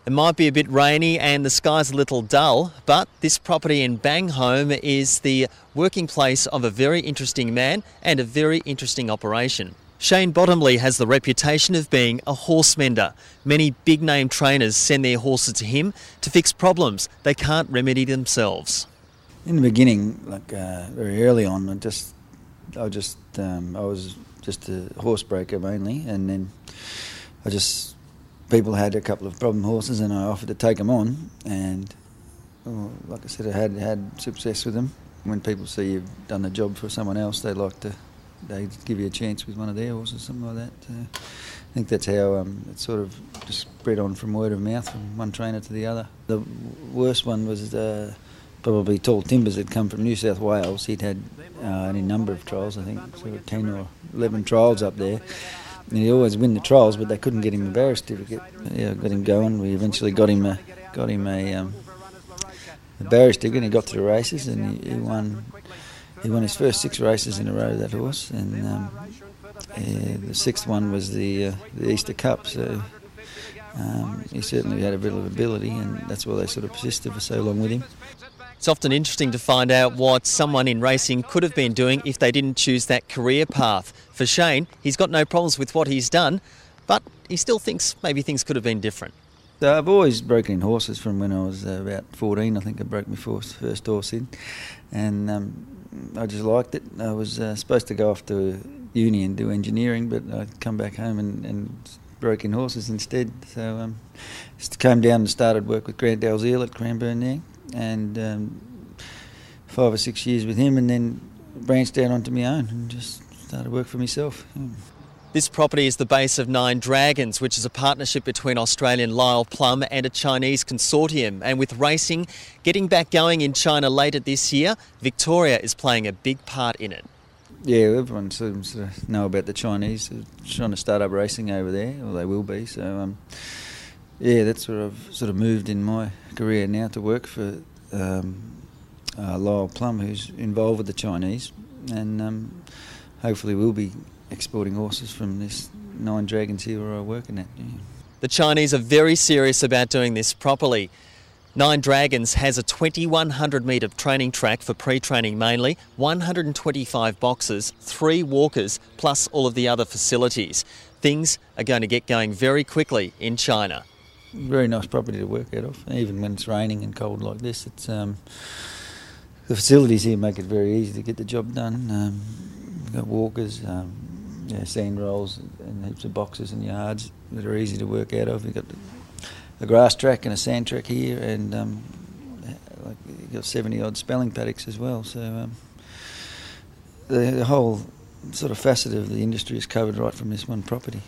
It might be a bit rainy and the sky's a little dull, but this property in Bangholme is the working place of a very interesting man and a very interesting operation. Shane Bottomley has the reputation of being a horse mender. Many big-name trainers send their horses to him to fix problems they can't remedy themselves. In the beginning, very early on, I was just a horse breaker mainly, and then people had a couple of problem horses and I offered to take them on, and like I said, I had success with them. When people see you've done a job for someone else, they give you a chance with one of their horses, something like that. I think that's how it sort of just spread on from word of mouth from one trainer to the other. The worst one was probably Tall Timbers had come from New South Wales. He'd had any number of trials, I think sort of 10 or 11 trials up there. And he'd always win the trials, but they couldn't get him a barrier certificate. Yeah, got him going. We eventually got him a barrier certificate, and he got to the races, and he won. He won his first 6 races in a row, that horse, and the 6th one was the Easter Cup. So he certainly had a bit of ability, and that's why they sort of persisted for so long with him. It's often interesting to find out what someone in racing could have been doing if they didn't choose that career path. For Shane, he's got no problems with what he's done, but he still thinks maybe things could have been different. So I've always broken in horses from when I was about 14. I think I broke my first horse in, and I just liked it. I was supposed to go off to uni and do engineering, but I'd come back home and broke in horses instead. So just came down and started work with Grant Dalziel at Cranbourne there, and 5 or 6 years with him, and then branched out onto my own and just started work for myself. This property is the base of Nine Dragons, which is a partnership between Australian Lyle Plum and a Chinese consortium. And with racing getting back going in China later this year, Victoria is playing a big part in it. Yeah, everyone seems to know about the Chinese. They're trying to start up racing over there, or they will be. So, yeah, that's where I've sort of moved in my career now, to work for Lyle Plum, who's involved with the Chinese, and hopefully we'll be exporting horses from this Nine Dragons here where I work in at. Yeah. The Chinese are very serious about doing this properly. Nine Dragons has a 2,100 metre training track for pre-training mainly, 125 boxes, 3 walkers, plus all of the other facilities. Things are going to get going very quickly in China. Very nice property to work out of, even when it's raining and cold like this. It's the facilities here make it very easy to get the job done. We've got walkers, sand rolls and heaps of boxes and yards that are easy to work out of. We've got a grass track and a sand track here, and you've got 70 odd spelling paddocks as well. So the whole sort of facet of the industry is covered right from this one property.